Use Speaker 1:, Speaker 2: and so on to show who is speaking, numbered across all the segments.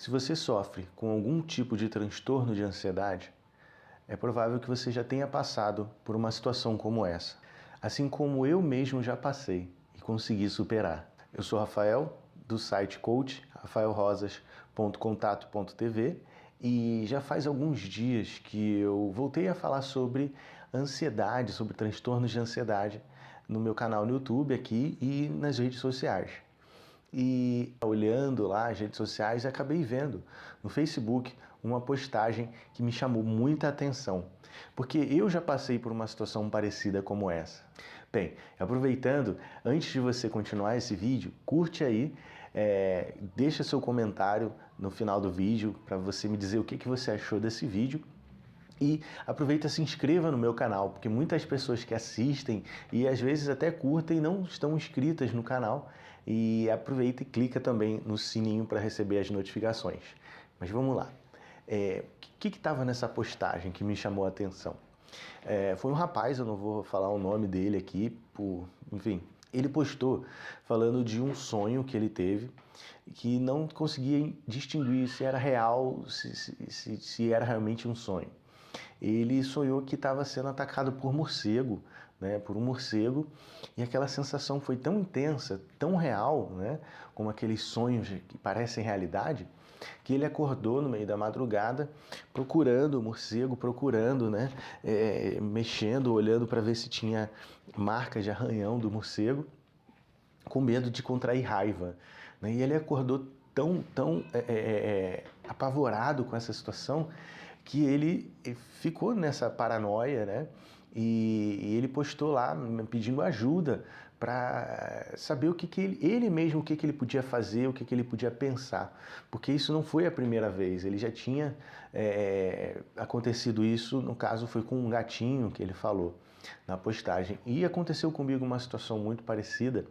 Speaker 1: Se você sofre com algum tipo de transtorno de ansiedade, é provável que você já tenha passado por uma situação como essa, assim como eu mesmo já passei e consegui superar. Eu sou Rafael, do site coach rafaelrosas.contato.tv, e já faz alguns dias que eu voltei a falar sobre ansiedade, sobre transtornos de ansiedade no meu canal no YouTube aqui e nas redes sociais. E olhando lá as redes sociais, acabei vendo no Facebook uma postagem que me chamou muita atenção, porque eu já passei por uma situação parecida como essa. Bem, aproveitando, antes de você continuar esse vídeo, curte aí, deixa seu comentário no final do vídeo para você me dizer o que você achou desse vídeo. E aproveita e se inscreva no meu canal, porque muitas pessoas que assistem e às vezes até curtem não estão inscritas no canal. E aproveita e clica também no sininho para receber as notificações. Mas vamos lá. O que estava nessa postagem que me chamou a atenção? Foi um rapaz, eu não vou falar o nome dele aqui, enfim. Ele postou falando de um sonho que ele teve, que não conseguia distinguir se era real, se era realmente um sonho. Ele sonhou que estava sendo atacado por morcego, né, por um morcego, e aquela sensação foi tão intensa, tão real, né, como aqueles sonhos que parecem realidade, que ele acordou no meio da madrugada procurando o morcego, né, mexendo, olhando para ver se tinha marcas de arranhão do morcego, com medo de contrair raiva, né, e ele acordou tão apavorado com essa situação que ele ficou nessa paranoia, né? E ele postou lá pedindo ajuda para saber o que ele mesmo, o que ele podia fazer, o que ele podia pensar, porque isso não foi a primeira vez, ele já tinha acontecido isso, no caso foi com um gatinho que ele falou na postagem, e aconteceu comigo uma situação muito parecida,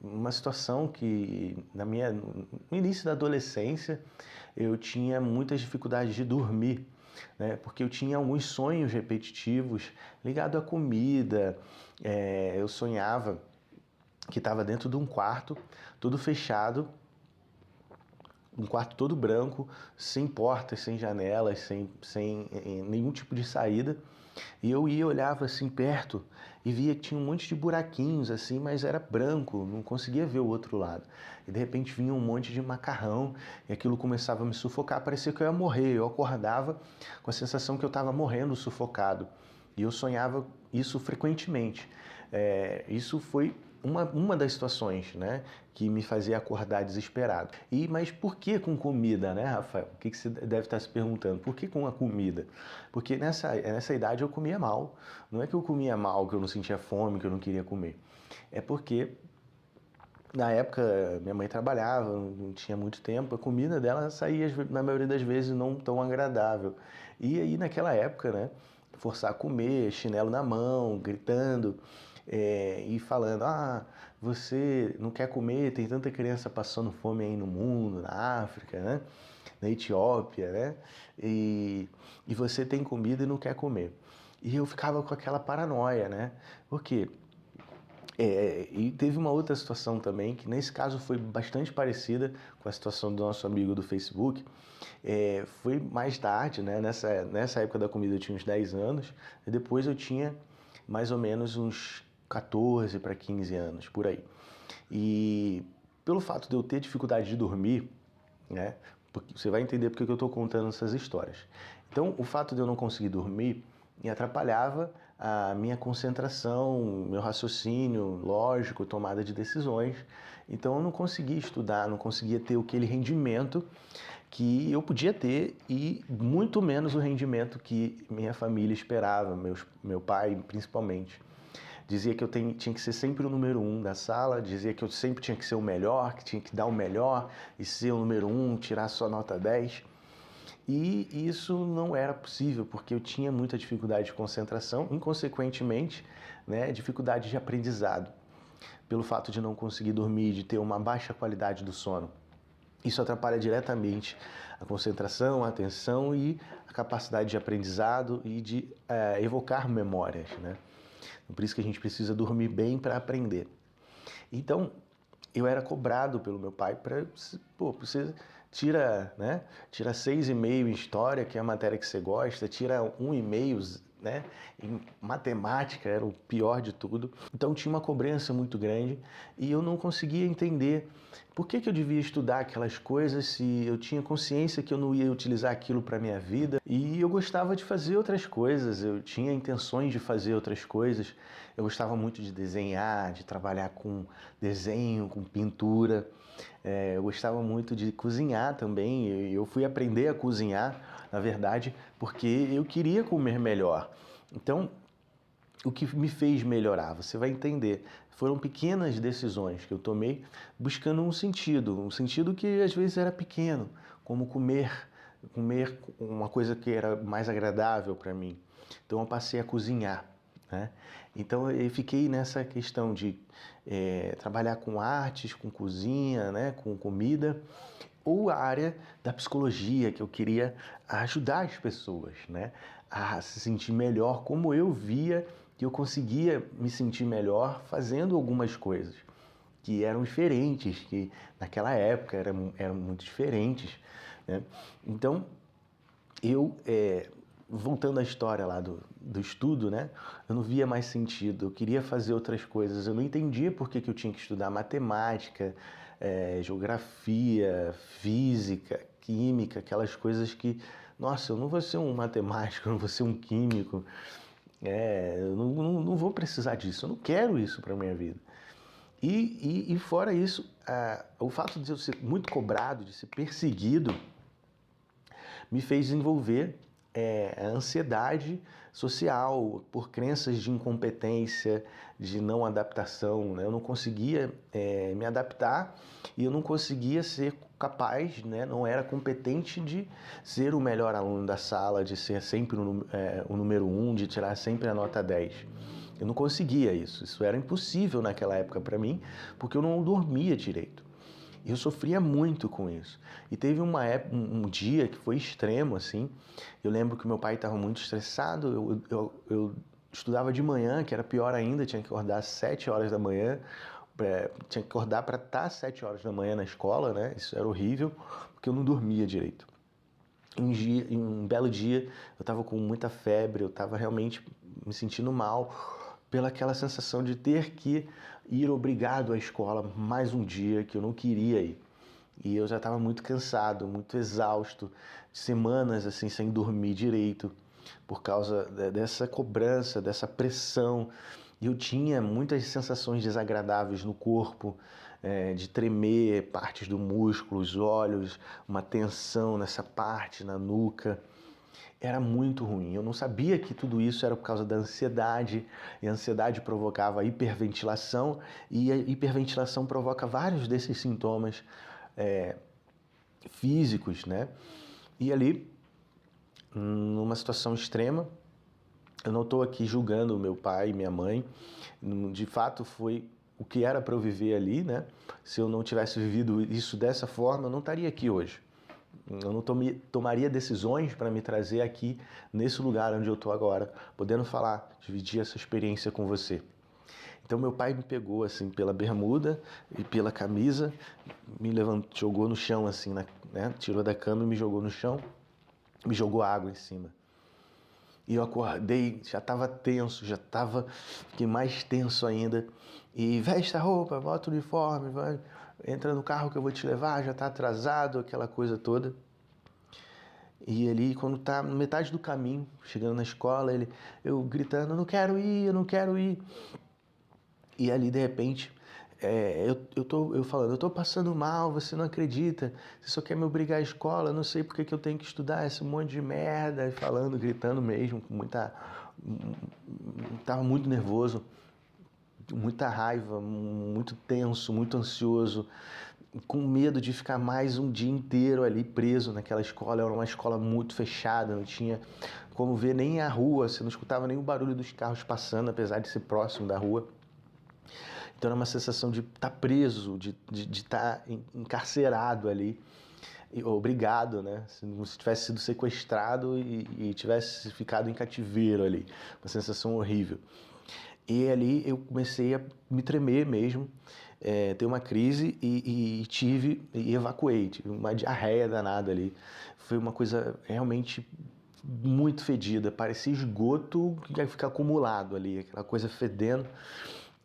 Speaker 1: uma situação que no início da adolescência eu tinha muitas dificuldades de dormir, né, porque eu tinha alguns sonhos repetitivos ligados à comida. Eu sonhava que estava dentro de um quarto, todo fechado, um quarto todo branco, sem portas, sem janelas, sem nenhum tipo de saída. E eu olhava assim perto e via que tinha um monte de buraquinhos assim, mas era branco, não conseguia ver o outro lado. E de repente vinha um monte de macarrão e aquilo começava a me sufocar, parecia que eu ia morrer. Eu acordava com a sensação que eu estava morrendo sufocado. E eu sonhava isso frequentemente. Isso foi uma das situações, né, que me fazia acordar desesperado. Mas por que com comida, né, Rafael? O que você deve estar se perguntando? Por que com a comida? Porque nessa idade eu comia mal. Não é que eu comia mal, que eu não sentia fome, que eu não queria comer. É porque na época minha mãe trabalhava, não tinha muito tempo, a comida dela saía na maioria das vezes não tão agradável. E aí naquela época, né, forçar a comer, chinelo na mão, gritando, e falando, você não quer comer, tem tanta criança passando fome aí no mundo, na África, né, na Etiópia, né, e você tem comida e não quer comer. E eu ficava com aquela paranoia, né, porque e teve uma outra situação também, que nesse caso foi bastante parecida com a situação do nosso amigo do Facebook. Foi mais tarde, né? Nessa época da comida eu tinha uns 10 anos, e depois eu tinha mais ou menos uns 14 para 15 anos, por aí. E pelo fato de eu ter dificuldade de dormir, né? Porque você vai entender porque que eu estou contando essas histórias. Então, o fato de eu não conseguir dormir me atrapalhava a minha concentração, meu raciocínio lógico, tomada de decisões. Então eu não conseguia estudar, não conseguia ter aquele rendimento que eu podia ter, e muito menos o rendimento que minha família esperava, meu pai principalmente. Dizia que eu tinha que ser sempre o número 1 da sala, dizia que eu sempre tinha que ser o melhor, que tinha que dar o melhor e ser o número 1, tirar só nota 10. E isso não era possível, porque eu tinha muita dificuldade de concentração, inconsequentemente, né, dificuldade de aprendizado, pelo fato de não conseguir dormir, de ter uma baixa qualidade do sono. Isso atrapalha diretamente a concentração, a atenção e a capacidade de aprendizado e de evocar memórias, né? Por isso que a gente precisa dormir bem para aprender. Então, eu era cobrado pelo meu pai para, pô, você tira, né? Tira 6,5 em história, que é a matéria que você gosta, tira 1,5, né? Em matemática era o pior de tudo. Então tinha uma cobrança muito grande e eu não conseguia entender por que eu devia estudar aquelas coisas se eu tinha consciência que eu não ia utilizar aquilo para minha vida. E eu gostava de fazer outras coisas, eu tinha intenções de fazer outras coisas. Eu gostava muito de desenhar, de trabalhar com desenho, com pintura. Eu gostava muito de cozinhar também. Eu fui aprender a cozinhar, na verdade, porque eu queria comer melhor. Então, o que me fez melhorar, você vai entender. Foram pequenas decisões que eu tomei buscando um sentido que às vezes era pequeno, como comer uma coisa que era mais agradável para mim. Então eu passei a cozinhar, né? Então eu fiquei nessa questão de trabalhar com artes, com cozinha, né? Com comida, ou a área da psicologia, que eu queria ajudar as pessoas, né? A se sentir melhor, como eu via que eu conseguia me sentir melhor fazendo algumas coisas que eram diferentes, que naquela época eram muito diferentes, né? Então, eu, voltando à história lá do estudo, né? Eu não via mais sentido, eu queria fazer outras coisas, eu não entendia por que eu tinha que estudar matemática, geografia, física, química, aquelas coisas que, nossa, eu não vou ser um matemático, eu não vou ser um químico, eu não vou precisar disso, eu não quero isso para a minha vida. E fora isso, o fato de eu ser muito cobrado, de ser perseguido, me fez desenvolver a ansiedade social por crenças de incompetência, de não adaptação, né? Eu não conseguia me adaptar e eu não conseguia ser capaz, né? Não era competente de ser o melhor aluno da sala, de ser sempre o número 1, de tirar sempre a nota 10. Eu não conseguia isso era impossível naquela época para mim, porque eu não dormia direito. E eu sofria muito com isso. E teve um dia que foi extremo, assim. Eu lembro que meu pai estava muito estressado. Eu estudava de manhã, que era pior ainda. Tinha que acordar às 7 horas da manhã. Tinha que acordar para estar às 7 horas da manhã na escola, né? Isso era horrível, porque eu não dormia direito. Um belo dia, eu estava com muita febre. Eu estava realmente me sentindo mal pela aquela sensação de ter que ir obrigado à escola mais um dia que eu não queria ir. E eu já estava muito cansado, muito exausto, semanas assim sem dormir direito, por causa dessa cobrança, dessa pressão. E eu tinha muitas sensações desagradáveis no corpo, de tremer partes do músculo, os olhos, uma tensão nessa parte, na nuca. Era muito ruim. Eu não sabia que tudo isso era por causa da ansiedade, e a ansiedade provocava hiperventilação, e a hiperventilação provoca vários desses sintomas físicos, né? E ali, numa situação extrema, eu não estou aqui julgando meu pai e minha mãe, de fato foi o que era para eu viver ali, né? Se eu não tivesse vivido isso dessa forma, eu não estaria aqui hoje. Eu não tomaria decisões para me trazer aqui, nesse lugar onde eu estou agora, podendo falar, dividir essa experiência com você. Então meu pai me pegou assim pela bermuda e pela camisa, me levantou, jogou no chão assim, né? Tirou da cama e me jogou no chão, me jogou água em cima. E eu acordei, já estava tenso, fiquei mais tenso ainda. E veste a roupa, bota o uniforme, vai, entra no carro que eu vou te levar, já está atrasado, aquela coisa toda. E ali, quando tá na metade do caminho, chegando na escola, eu gritando, eu não quero ir. E ali, de repente, eu falando, eu tô passando mal, você não acredita, você só quer me obrigar à escola, eu não sei porque que eu tenho que estudar esse monte de merda, e falando, gritando mesmo, tava muito nervoso, muita raiva, muito tenso, muito ansioso, com medo de ficar mais um dia inteiro ali preso naquela escola. Era uma escola muito fechada, não tinha como ver nem a rua, você não escutava nem o barulho dos carros passando, apesar de ser próximo da rua. Então era uma sensação de estar preso, de estar encarcerado ali, obrigado, né? Como se tivesse sido sequestrado e tivesse ficado em cativeiro ali. Uma sensação horrível. E ali eu comecei a me tremer mesmo, ter uma crise e evacuei, tive uma diarreia danada ali. Foi uma coisa realmente muito fedida, parecia esgoto que ia ficar acumulado ali, aquela coisa fedendo.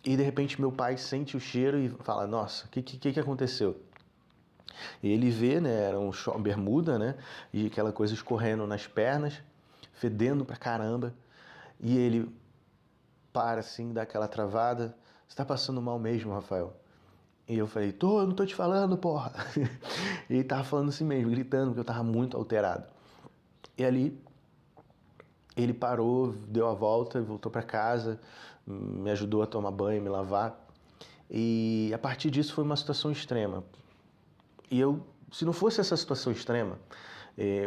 Speaker 1: E de repente meu pai sente o cheiro e fala: nossa, o que aconteceu? E ele vê, né, era um bermuda, né, e aquela coisa escorrendo nas pernas, fedendo pra caramba. E ele para assim, dá aquela travada: você tá passando mal mesmo, Rafael? E eu falei: eu não tô te falando, porra. E ele tava falando assim mesmo, gritando, porque eu tava muito alterado. E ali ele parou, deu a volta, voltou para casa, me ajudou a tomar banho, me lavar. E a partir disso foi uma situação extrema. E eu, se não fosse essa situação extrema,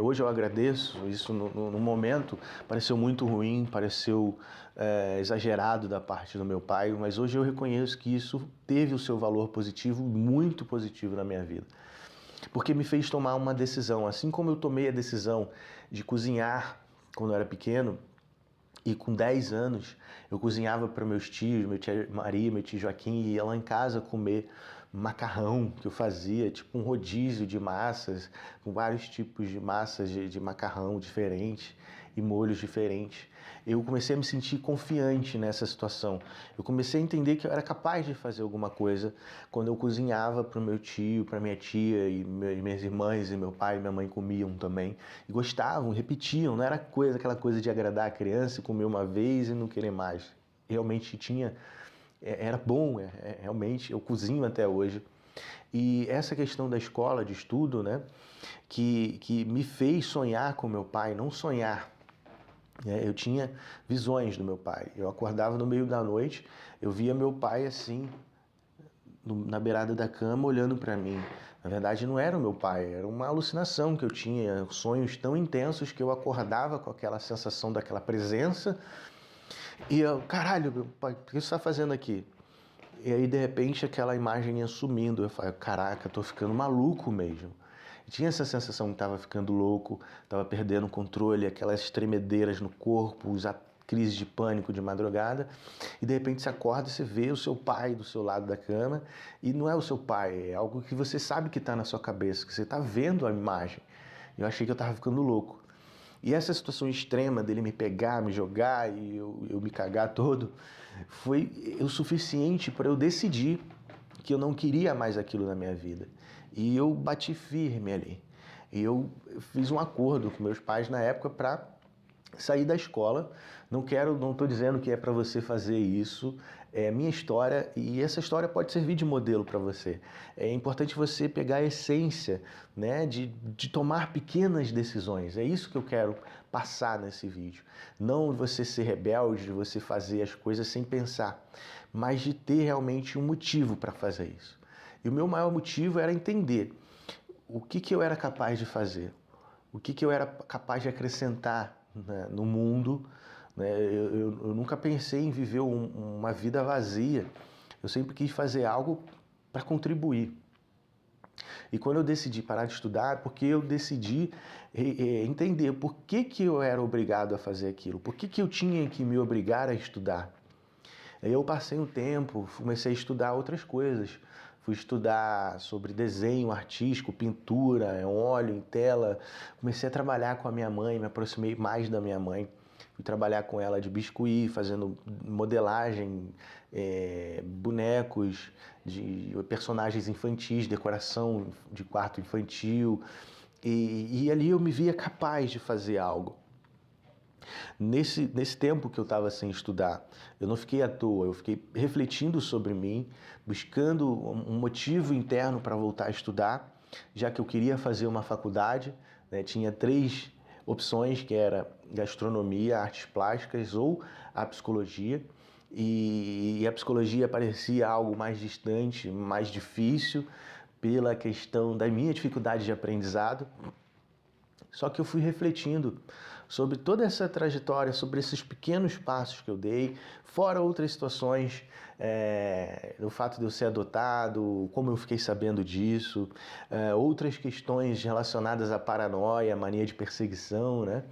Speaker 1: hoje eu agradeço, isso no momento pareceu muito ruim, pareceu exagerado da parte do meu pai, mas hoje eu reconheço que isso teve o seu valor positivo, muito positivo na minha vida. Porque me fez tomar uma decisão, assim como eu tomei a decisão de cozinhar quando eu era pequeno, e com 10 anos eu cozinhava para meus tios, meu tia Maria, meu tio Joaquim, e ia lá em casa comer macarrão que eu fazia, tipo um rodízio de massas, com vários tipos de massas de macarrão diferentes e molhos diferentes. Eu comecei a me sentir confiante nessa situação. Eu comecei a entender que eu era capaz de fazer alguma coisa quando eu cozinhava para o meu tio, para minha tia, e minhas irmãs e meu pai e minha mãe comiam também. E gostavam, repetiam, não era aquela coisa de agradar a criança e comer uma vez e não querer mais. Realmente tinha, era bom, realmente, eu cozinho até hoje. E essa questão da escola, de estudo, né, que me fez sonhar com meu pai, não sonhar. Eu tinha visões do meu pai. Eu acordava no meio da noite, eu via meu pai assim, na beirada da cama, olhando para mim. Na verdade, não era o meu pai, era uma alucinação que eu tinha, sonhos tão intensos que eu acordava com aquela sensação daquela presença. E eu, caralho, meu pai, o que você está fazendo aqui? E aí, de repente, aquela imagem ia sumindo. Eu falei: caraca, tô ficando maluco mesmo. Tinha essa sensação que estava ficando louco, estava perdendo o controle, aquelas tremedeiras no corpo, crise de pânico de madrugada, e de repente você acorda e você vê o seu pai do seu lado da cama, e não é o seu pai, é algo que você sabe que está na sua cabeça, que você está vendo a imagem. Eu achei que eu estava ficando louco. E essa situação extrema dele me pegar, me jogar e eu me cagar todo, foi o suficiente para eu decidir que eu não queria mais aquilo na minha vida. E eu bati firme ali. E eu fiz um acordo com meus pais na época para sair da escola. Não estou dizendo que é para você fazer isso. É minha história e essa história pode servir de modelo para você. É importante você pegar a essência, né, de tomar pequenas decisões. É isso que eu quero passar nesse vídeo. Não você ser rebelde, de você fazer as coisas sem pensar, mas de ter realmente um motivo para fazer isso. E o meu maior motivo era entender o que eu era capaz de fazer, o que eu era capaz de acrescentar, né, no mundo. Né? Eu nunca pensei em viver uma vida vazia. Eu sempre quis fazer algo para contribuir. E quando eu decidi parar de estudar, é porque eu decidi entender por que eu era obrigado a fazer aquilo, por que eu tinha que me obrigar a estudar. Aí eu passei um tempo, comecei a estudar outras coisas. Fui estudar sobre desenho artístico, pintura, óleo em tela. Comecei a trabalhar com a minha mãe, me aproximei mais da minha mãe. Fui trabalhar com ela de biscuit, fazendo modelagem, bonecos, de personagens infantis, decoração de quarto infantil. E ali eu me via capaz de fazer algo. Nesse tempo que eu estava sem estudar, eu não fiquei à toa, eu fiquei refletindo sobre mim, buscando um motivo interno para voltar a estudar, já que eu queria fazer uma faculdade, né? Tinha 3 opções, que era gastronomia, artes plásticas ou a psicologia, e a psicologia parecia algo mais distante, mais difícil, pela questão da minha dificuldade de aprendizado. Só que eu fui refletindo sobre toda essa trajetória, sobre esses pequenos passos que eu dei, fora outras situações, o fato de eu ser adotado, como eu fiquei sabendo disso, outras questões relacionadas à paranoia, à mania de perseguição, né?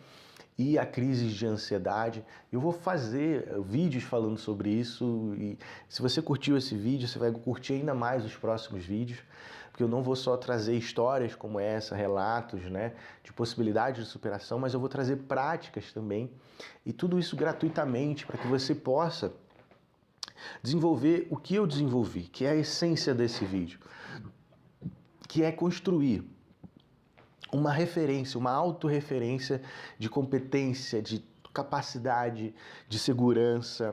Speaker 1: e a crise de ansiedade. Eu vou fazer vídeos falando sobre isso e se você curtiu esse vídeo, você vai curtir ainda mais os próximos vídeos, porque eu não vou só trazer histórias como essa, relatos, né, de possibilidades de superação, mas eu vou trazer práticas também e tudo isso gratuitamente para que você possa desenvolver o que eu desenvolvi, que é a essência desse vídeo, que é construir uma referência, uma autorreferência de competência, de capacidade, de segurança,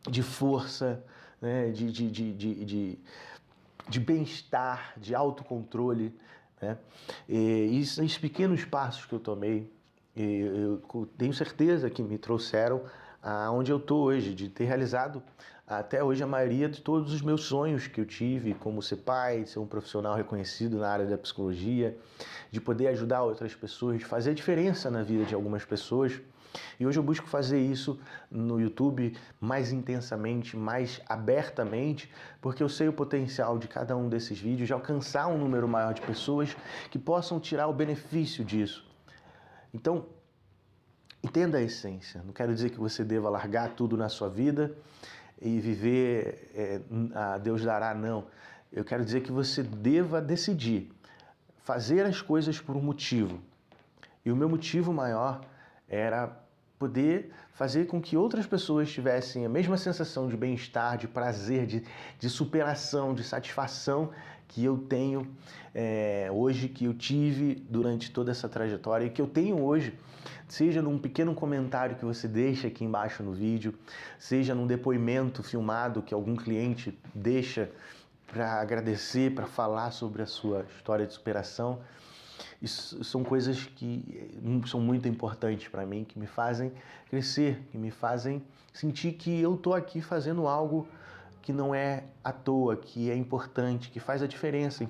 Speaker 1: de força, né, de bem-estar, de autocontrole, né? E esses pequenos passos que eu tomei, eu tenho certeza que me trouxeram aonde eu estou hoje, de ter realizado até hoje a maioria de todos os meus sonhos que eu tive, como ser pai, ser um profissional reconhecido na área da psicologia, de poder ajudar outras pessoas, de fazer a diferença na vida de algumas pessoas. E hoje eu busco fazer isso no YouTube mais intensamente, mais abertamente, porque eu sei o potencial de cada um desses vídeos, de alcançar um número maior de pessoas que possam tirar o benefício disso. Então, entenda a essência. Não quero dizer que você deva largar tudo na sua vida e viver a Deus dará, não. Eu quero dizer que você deva decidir fazer as coisas por um motivo. E o meu motivo maior era poder fazer com que outras pessoas tivessem a mesma sensação de bem-estar, de prazer, de superação, de satisfação que eu tenho hoje, que eu tive durante toda essa trajetória e que eu tenho hoje, seja num pequeno comentário que você deixa aqui embaixo no vídeo, seja num depoimento filmado que algum cliente deixa para agradecer, para falar sobre a sua história de superação. Isso são coisas que são muito importantes para mim, que me fazem crescer, que me fazem sentir que eu estou aqui fazendo algo que não é à toa, que é importante, que faz a diferença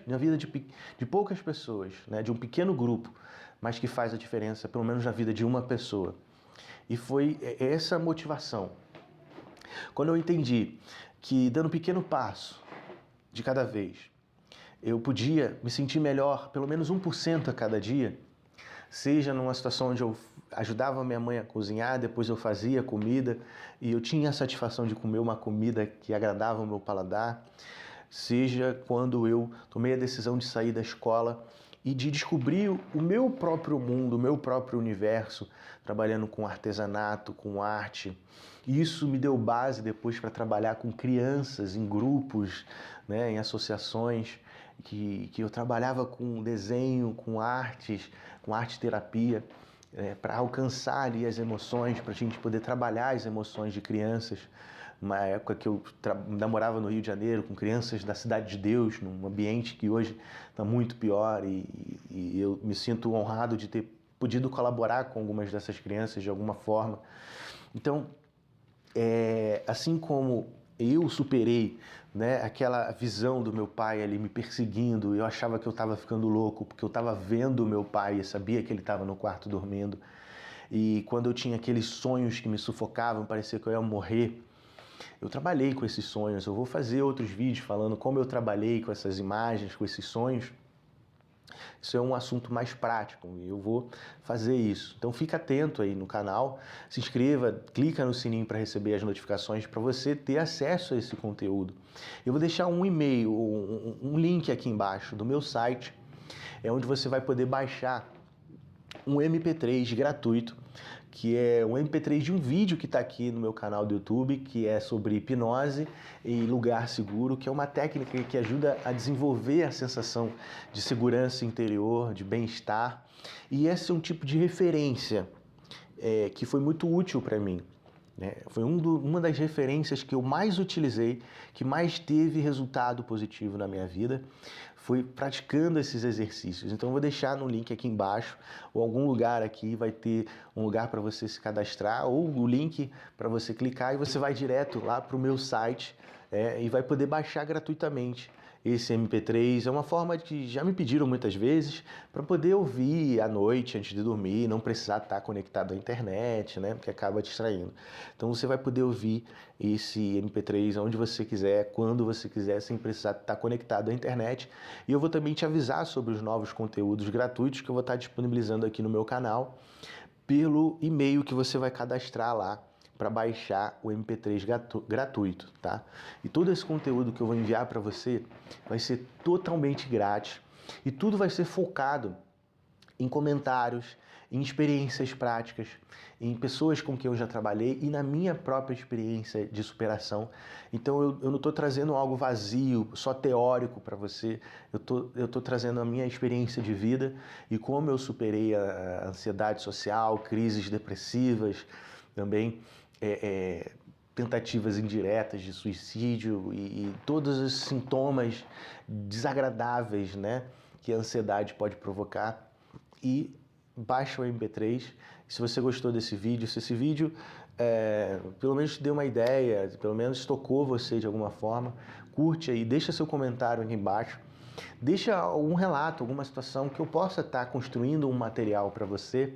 Speaker 1: na vida de poucas pessoas, né, de um pequeno grupo, mas que faz a diferença, pelo menos na vida de uma pessoa. E foi essa motivação. Quando eu entendi que dando um pequeno passo de cada vez, eu podia me sentir melhor, pelo menos 1% a cada dia, seja numa situação onde eu ajudava minha mãe a cozinhar, depois eu fazia comida e eu tinha a satisfação de comer uma comida que agradava o meu paladar, seja quando eu tomei a decisão de sair da escola e de descobrir o meu próprio mundo, o meu próprio universo, trabalhando com artesanato, com arte. E isso me deu base depois para trabalhar com crianças em grupos, né, em associações, que eu trabalhava com desenho, com arte terapia, para alcançar ali as emoções, para a gente poder trabalhar as emoções de crianças. Uma época que eu namorava no Rio de Janeiro com crianças da Cidade de Deus, num ambiente que hoje está muito pior e eu me sinto honrado de ter podido colaborar com algumas dessas crianças de alguma forma. Então, assim como eu superei, né, aquela visão do meu pai ali me perseguindo, eu achava que eu estava ficando louco, porque eu estava vendo o meu pai e sabia que ele estava no quarto dormindo. E quando eu tinha aqueles sonhos que me sufocavam, parecia que eu ia morrer, eu trabalhei com esses sonhos. Eu vou fazer outros vídeos falando como eu trabalhei com essas imagens, com esses sonhos. Isso é um assunto mais prático e eu vou fazer isso. Então fica atento aí no canal, se inscreva, clica no sininho para receber as notificações para você ter acesso a esse conteúdo. Eu vou deixar um e-mail, um link aqui embaixo do meu site, onde você vai poder baixar um MP3 gratuito, que é um MP3 de um vídeo que está aqui no meu canal do YouTube, que é sobre hipnose e lugar seguro, que é uma técnica que ajuda a desenvolver a sensação de segurança interior, de bem-estar. E esse é um tipo de referência que foi muito útil para mim. Foi uma das referências que eu mais utilizei, que mais teve resultado positivo na minha vida, foi praticando esses exercícios. Então eu vou deixar no link aqui embaixo, ou algum lugar aqui vai ter um lugar para você se cadastrar, ou o link para você clicar e você vai direto lá para o meu site e vai poder baixar gratuitamente esse MP3. É uma forma que já me pediram muitas vezes para poder ouvir à noite antes de dormir, não precisar estar conectado à internet, né, porque acaba distraindo. Então você vai poder ouvir esse MP3 onde você quiser, quando você quiser, sem precisar estar conectado à internet. E eu vou também te avisar sobre os novos conteúdos gratuitos que eu vou estar disponibilizando aqui no meu canal, pelo e-mail que você vai cadastrar lá para baixar o MP3 gratuito, tá? E todo esse conteúdo que eu vou enviar para você vai ser totalmente grátis e tudo vai ser focado em comentários, em experiências práticas, em pessoas com quem eu já trabalhei e na minha própria experiência de superação. Então eu não estou trazendo algo vazio, só teórico para você, eu tô trazendo a minha experiência de vida e como eu superei a ansiedade social, crises depressivas, também tentativas indiretas de suicídio e todos os sintomas desagradáveis, né, que a ansiedade pode provocar. E baixa o MP3. Se você gostou desse vídeo, se esse vídeo pelo menos te deu uma ideia, pelo menos tocou você de alguma forma, curte aí, deixa seu comentário aqui embaixo, deixa algum relato, alguma situação que eu possa estar construindo um material para você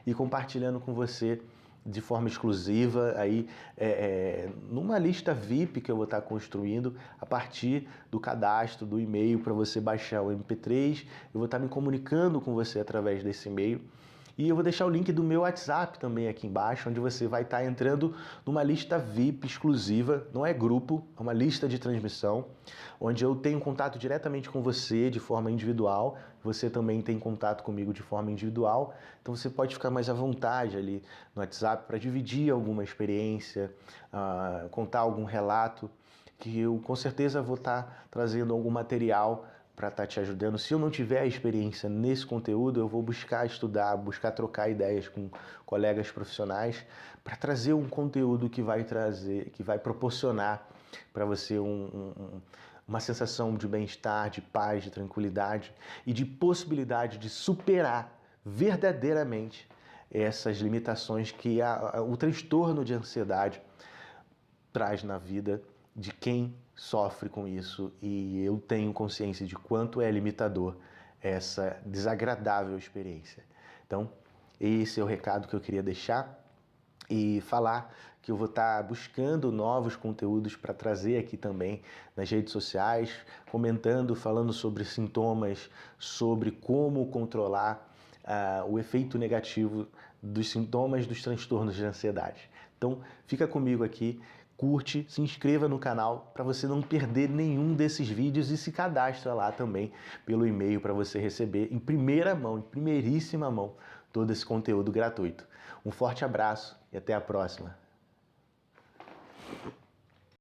Speaker 1: e compartilhando com você de forma exclusiva aí numa lista VIP que eu vou estar construindo a partir do cadastro do e-mail para você baixar o MP3. Eu vou estar me comunicando com você através desse e-mail. E eu vou deixar o link do meu WhatsApp também aqui embaixo, onde você vai estar entrando numa lista VIP exclusiva, não é grupo, é uma lista de transmissão, onde eu tenho contato diretamente com você de forma individual, você também tem contato comigo de forma individual, então você pode ficar mais à vontade ali no WhatsApp para dividir alguma experiência, contar algum relato, que eu com certeza vou estar trazendo algum material para estar te ajudando. Se eu não tiver a experiência nesse conteúdo, eu vou buscar estudar, buscar trocar ideias com colegas profissionais para trazer um conteúdo que vai proporcionar para você uma sensação de bem-estar, de paz, de tranquilidade e de possibilidade de superar verdadeiramente essas limitações que o transtorno de ansiedade traz na vida de quem sofre com isso, e eu tenho consciência de quanto é limitador essa desagradável experiência. Então, esse é o recado que eu queria deixar e falar que eu vou estar buscando novos conteúdos para trazer aqui também nas redes sociais, comentando, falando sobre sintomas, sobre como controlar o efeito negativo dos sintomas dos transtornos de ansiedade. Então, fica comigo aqui, curte, se inscreva no canal para você não perder nenhum desses vídeos e se cadastra lá também pelo e-mail para você receber em primeira mão, em primeiríssima mão, todo esse conteúdo gratuito. Um forte abraço e até a próxima.